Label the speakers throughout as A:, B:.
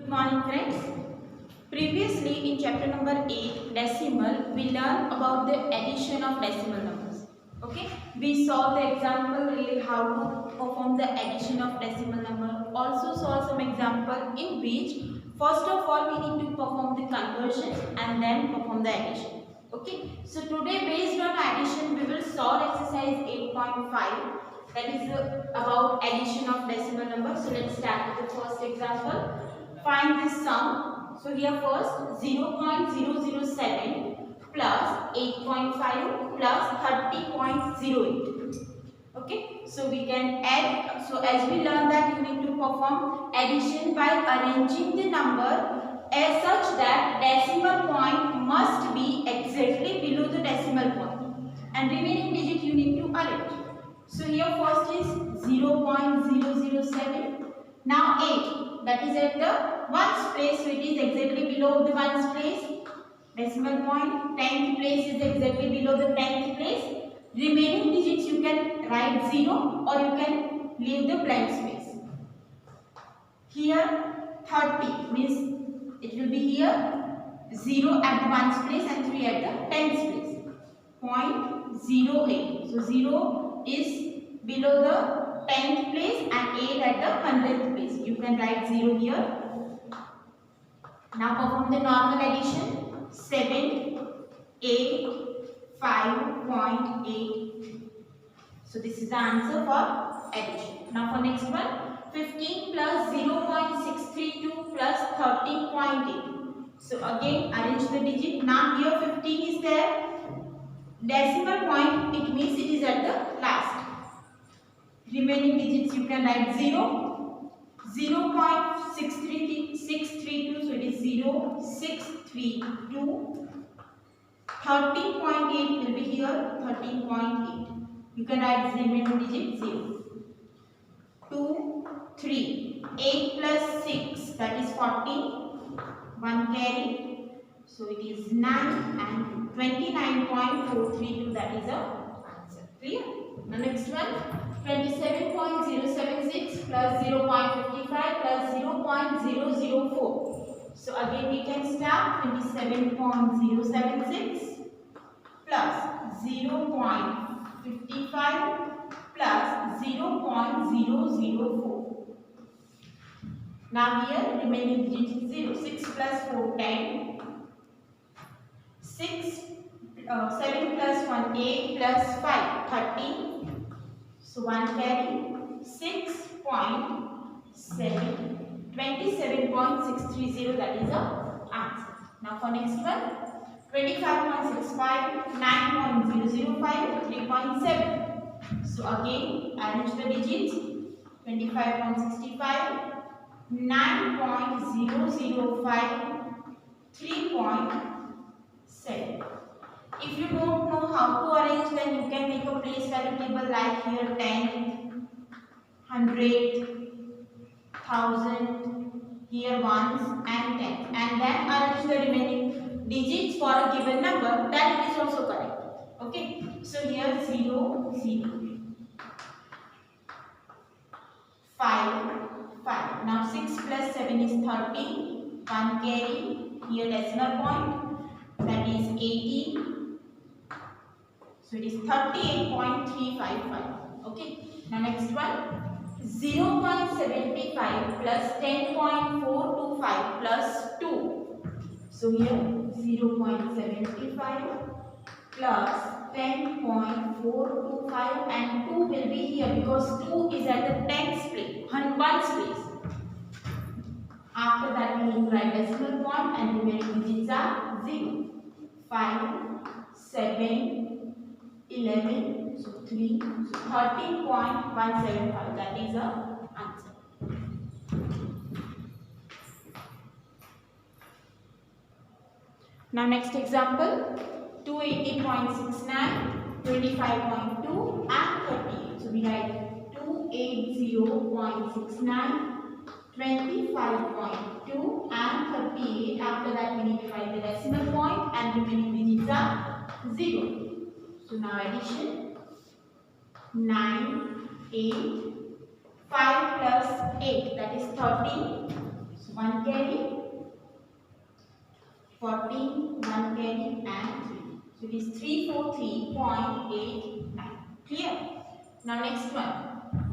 A: Good morning friends. Previously in chapter number 8 decimal we learned about the addition of decimal numbers. Okay, we saw the example really how to perform the addition of decimal number. Also saw some example in which first of all we need to perform the conversion and then perform the addition. Okay, so today based on addition we will solve exercise 8.5, that is about addition of decimal number. So let's start with the first example. Find this sum. So here first 0.007 plus 8.5 plus 30.08. Okay, so we can add. So as we learned that you need to perform addition by arranging the number as such that decimal point must be exactly below the decimal point and remaining digit you need to arrange. So here first is 0.007. Now 8, that is at the ones place, so it is exactly below the ones place. Decimal point, 10th place is exactly below the 10th place. Remaining digits you can write 0 or you can leave the blank space. Here 30 means it will be here 0 at the ones place and 3 at the 10th place. 0.08. So 0 is below the 10th place and 8 at the 100th place. You can write 0 here. Now perform the normal addition. 7, 8, 5.8. So this is the answer for addition. Now for next one, 15 plus 0.632 plus 13.8. So again arrange the digit. Now here 15 is there. Decimal point, it means it is at the last. Remaining digits you can write 0, 0.632, so it is 0, 632, 13.8 will be here, 13.8. You can write remaining digit 0. 2, 3, 8 plus 6, that is 14, 1 carry, so it is 9 and 29.432, that is the answer. Clear? Now next one. 27.076 plus 0.55 plus 0.004. So again we can start 27.076 plus 0.55 plus 0.004. Now here remaining digit is 0. 6 plus 4, 10. 7 plus 1, 8 plus 5, 13. So 1 carry, 6.7, 27.630, that is the answer. Now for next one, 25.65, 9.005, 3.7. So again arrange the digits. 25.65, 9.005, 3.7. If you don't know how to arrange, then you can make a place value table like here 10, 100, 1000, here ones and 10, and then arrange the remaining digits for a given number, that it is also correct. Okay, so here 0, 0, 5, 5. Now 6 plus 7 is 13, 1 carry, here decimal point, that is 18. So it is 38.355. Okay. Now next one, 0.75 plus 10.425 plus 2. So here 0.75 plus 10.425 and 2 will be here because 2 is at the 10th place, 1's place. After that we need to write decimal point and remaining digits are 0, 5, 7, 11, so 3, so 13.175, that is the answer. Now next example, 280.69, 25.2 and 38. So we write 280.69, 25.2 and 38. After that we need to write the decimal point and remaining digits are 0. So now addition, 9, 8, 5 plus 8, that is 13. So 1 carry, 14, 1 carry and 3. So it is 343.89. Clear? Now next one.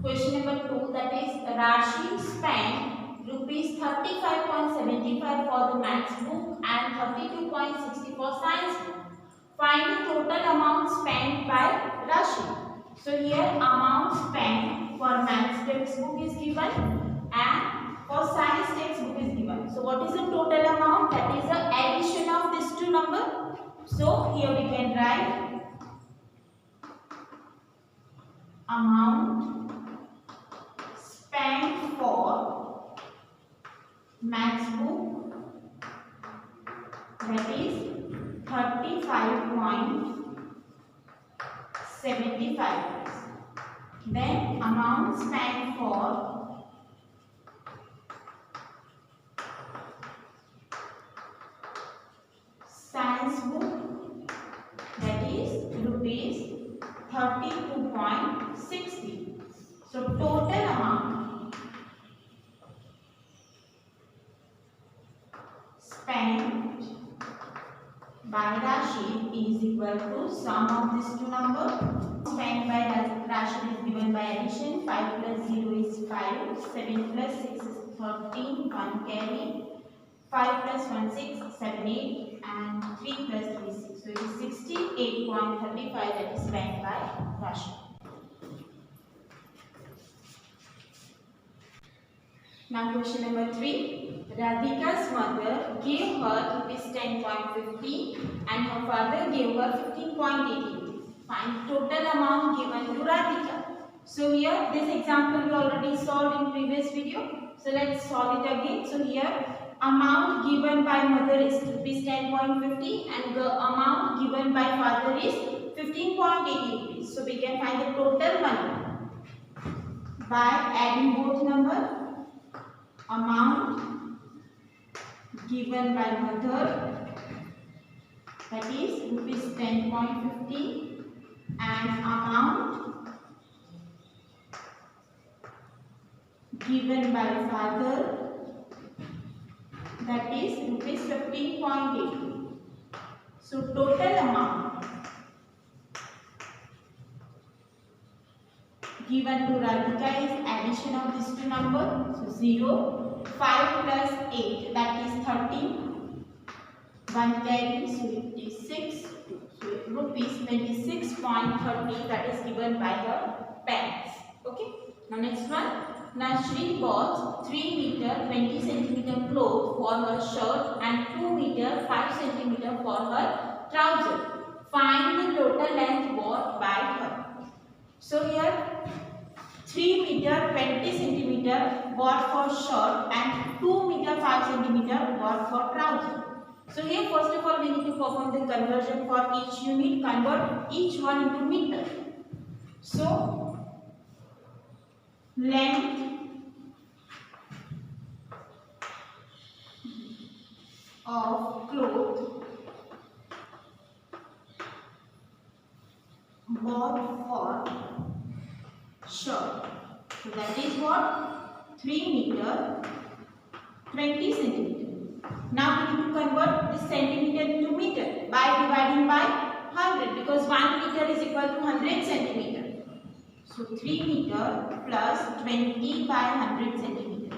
A: Question number 2, that is Rashi spent rupees 35.75 for the maths book and 32.60 for science book. Find the total amount spent by Rashi. So here amount spent for maths textbook is given and for science textbook is given. So what is the total amount? That is the addition of these two numbers. So here we can write amount spent for maths book, that is 35.75. Then amount spent for science book, that is rupees 32.60. So total amount spent by Rashi is equal to sum of these two numbers. Spent by Rashi is given by addition. 5 plus 0 is 5, 7 plus 6 is 13, 1 carry, 5 plus 1 6, 7 8 and 3 plus 3 6. So it is 68.35 that is spent by Rashi. Now question number 3. Radhika's mother gave her rupees 10.50 and her father gave her 15.80. Find total amount given to Radhika. So here this example we already solved in previous video. So let's solve it again. So here amount given by mother is rupees 10.50 and the amount given by father is 15.80 rupees. So we can find the total money by adding both numbers. Amount given by mother, that is rupees 10.50, and amount given by father, that is rupees 15.80. So total amount given to Radhika is addition of these two numbers. So 0, 5 plus 8, that is 13, 1 carry, so it is 6, so rupees 26.30 that is given by her parents. Okay. Now next one. Nashri bought 3 meter 20 centimeter cloth for her shirt and 2 meter 5 centimeter for her trouser. Find the total length bought by her. So here 3 meter 20 centimeter bought for shirt and 2 meter 5 centimeter bought for trouser. So here first of all we need to perform the conversion for each unit, convert each one into meter. So length of cloth bought for shirt. So that is what? 3 meter 20 centimeter. Now we need to convert this centimeter into meter by dividing by 100 because 1 meter is equal to 100 centimeter. So 3 meter plus 20 by 100 centimeter.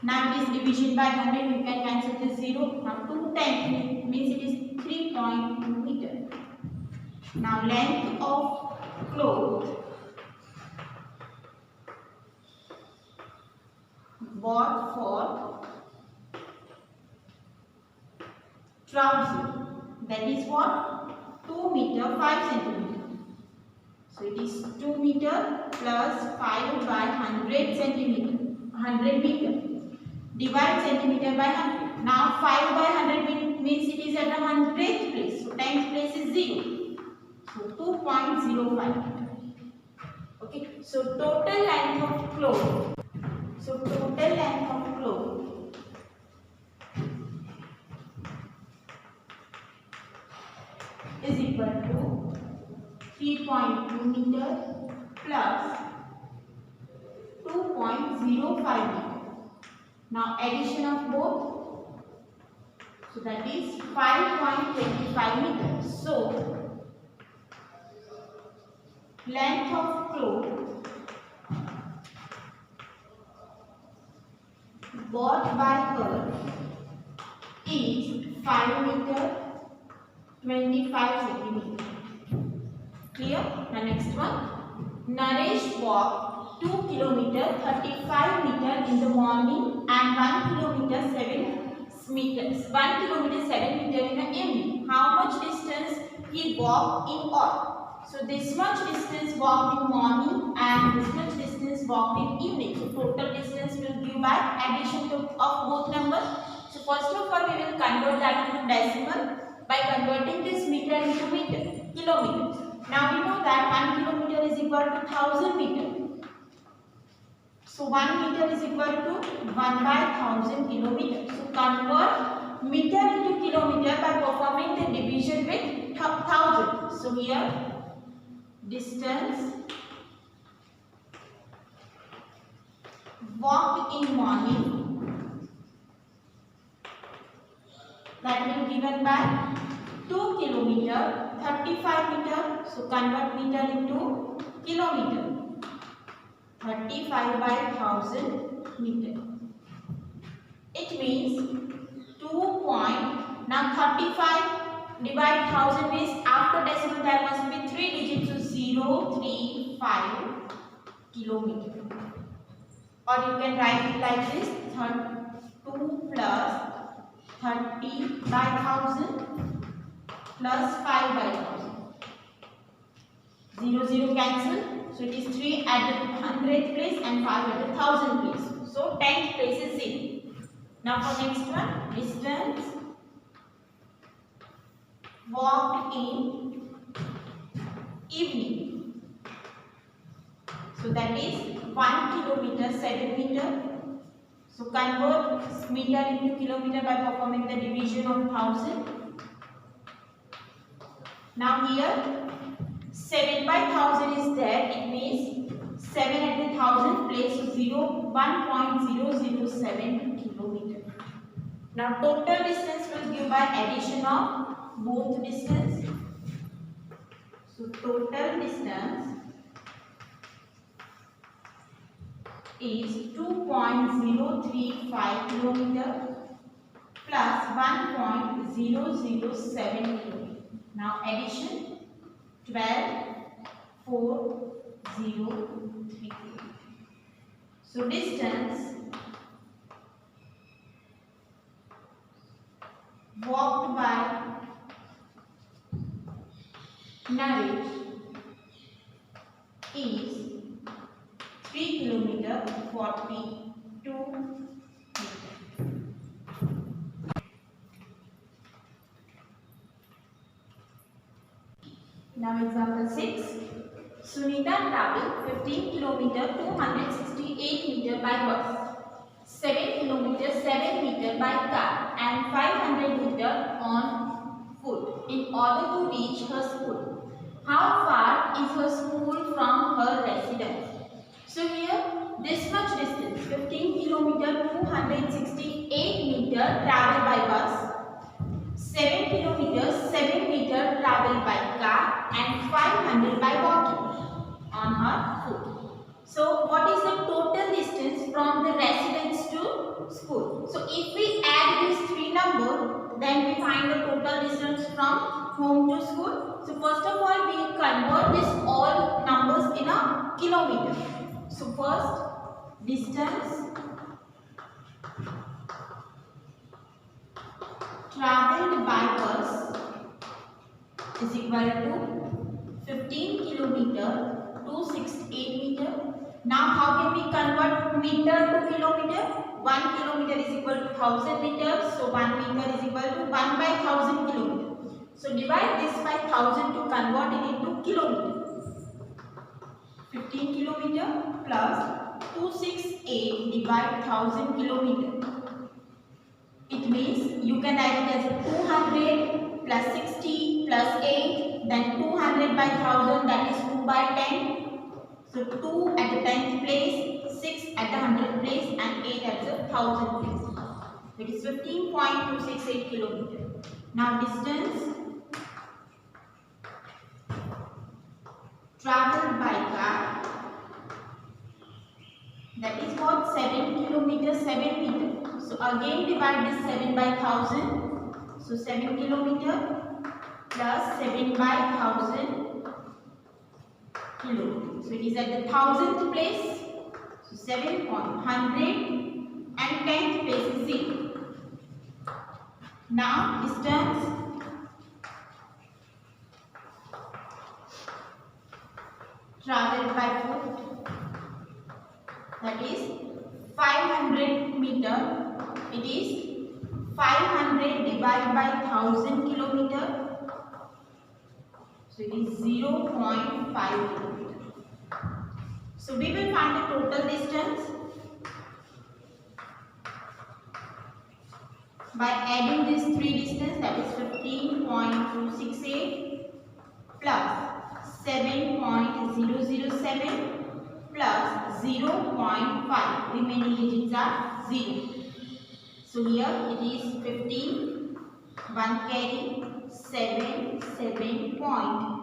A: Now it is division by 100, you can cancel this 0. Now 2 times means it is 3.2 meter. Now length of cloth bought for trouser, that is what? 2 meter 5 centimeter. So it is 2 meter plus 5 by 100 centimeter, 100 meter. Divide centimeter by 100. Now 5 by 100 means it is at the 100th place. So tens place is 0. So 2.05. Okay. So total length of cloth. So total length of cloth is equal to 3.2 meter plus 2.05 meter. Now addition of both. So that is 5.25 meters. So length of cloth bought by her is 5 meter 25 centimeter. Clear? The next one. Naresh walked 2 kilometer 35 meter in the morning and 1 kilometer 7 meters. 1 kilometer 7 meter in the evening. How much distance he walked in all? So this much distance walked in morning and this much distance walked in evening. So total distance will give by addition of both numbers. So first of all we will convert that into decimal by converting this meter into kilometers. Now we know that 1 kilometer is equal to 1000 meter. So 1 meter is equal to 1 by 1000 kilometers. So convert meter into kilometer by performing the division with 1000. So here distance walked in morning, that will be given by 2 kilometer 35 meter. So convert meter into kilometer. 35 by 1000 meter. It means 2 point. Now 35 divide 1000 means after decimal there must be 3 digits. So 035 kilometer. Or you can write it like this: 2 plus 30 by 1000 plus 5 by 1000. 0 0 cancel. So it is 3 at the 100th place and 5 at the 1000th place. So 10th place is 0. Now for next one, distance walked in evening. So that is 1 kilometer 7 meter. So convert meter into kilometer by performing the division of 1000. Now here 7 by 1000 is there. It means 7 at the 1000th place. So 1.007 kilometer. Now total distance will give by addition of both distance. So total distance is 2.035 kilometer plus 1.007 kilometer. Now addition 12, 4, 0, 3. So distance walked by Naresh is 3 kilometer 42 meter. Now example 6. Sunita travelled 15 kilometer 268 meter by bus, 7 kilometer 7 meter by car and 500 meter on foot in order to reach her school. How far is her school from her residence? So here this much distance, 15 kilometer 268 meter travelled by bus, 7 kilometers 7 meter travelled by car and 500 by walking on her foot. So what is the total distance from the residence to school? So if we add these three numbers, then we find the total distance from home to school. So first of all we convert this all numbers in a kilometer. So first distance travelled by bus is equal to 15 kilometer 268 meter. Now how can we convert meter to kilometer? 1 kilometer is equal to 1000 meters. So 1 meter is equal to 1 by 1000 kilometer. So divide this by 1000 to convert it into kilometer. 15 kilometer plus 268 divide 1000 kilometer. It means you can write it as a 200 plus 60 plus 8, then 200 by 1000, that is 2 by 10. So 2 at the 10th place, 6 at the 100 place and 8 at the 1000 place. It is 15.268 kilometer. Now distance traveled by car, that is what 7 kilometers 7 meter. So again divide this 7 by 1000. So 7 kilometer plus 7 by 1000 kilometers. So it is at the 1000th place. So 7.100 and 10th place is 0. Now distance traveled by foot, that is 500 meter. It is 500 divided by 1000 kilometer. So it is 0.5 kilometer. So we will find the total distance by adding these three distances, that is 15.268 plus 7.007 plus 0.5. Remaining digits are 0. So here it is 15, 1 carry, 7, 7.20.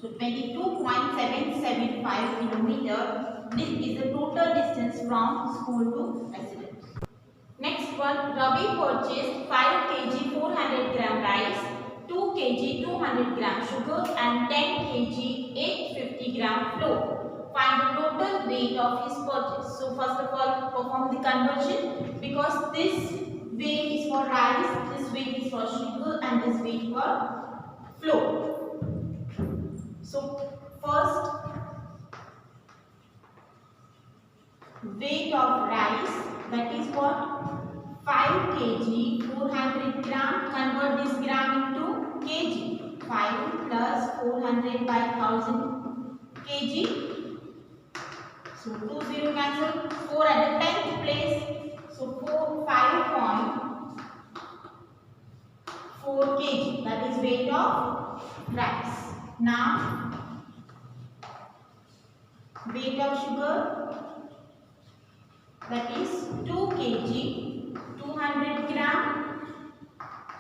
A: So 22.775 kilometer. This is the total distance from school to residence. Next one, Ravi purchased 5 kg 400 gram rice, 2 kg 200 gram sugar and 10 kg 850 gram flour. Find the total weight of his purchase. So first of all, perform the conversion, because this weight is for rice, this weight is for sugar and this weight for flour. So first, weight of rice, that is what 5 kg 400 gram. Convert this gram into kg. 5 plus 400 by 1000 kg. So 20 cancel. 4 at the 10th place. So 5.4 kg. That is weight of rice. Now weight of sugar, that is 2 kg 200 gram.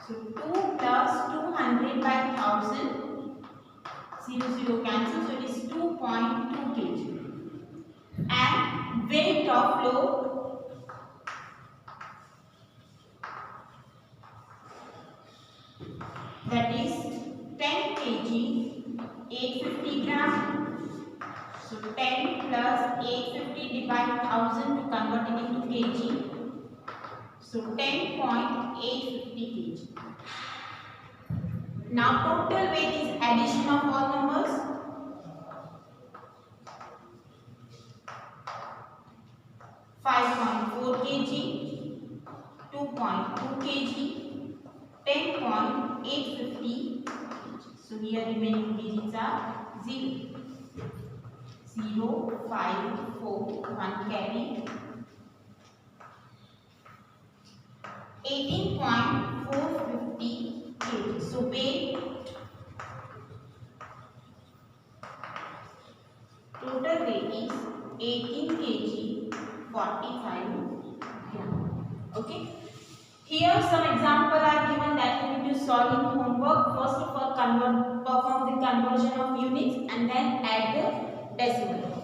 A: So 2 plus 200 by 1000, 0 cancel. So it is 2.2 kg. And weight of flour, that is 10 kg 850 gram. So 10 plus 850 divide 1000 to convert it into kg. So 10.850 kg. Now total weight is addition of all numbers. 5.4 kg, 2.2 kg, 10.850. So here remaining digits are 0. 0, 5, 4, 1 carry. 18.450 kg. So weight, total weight is 18 kg 45 gram. Okay. Here some example are given that you need to solve in homework. First of all, perform the conversion of units and then add the decimal.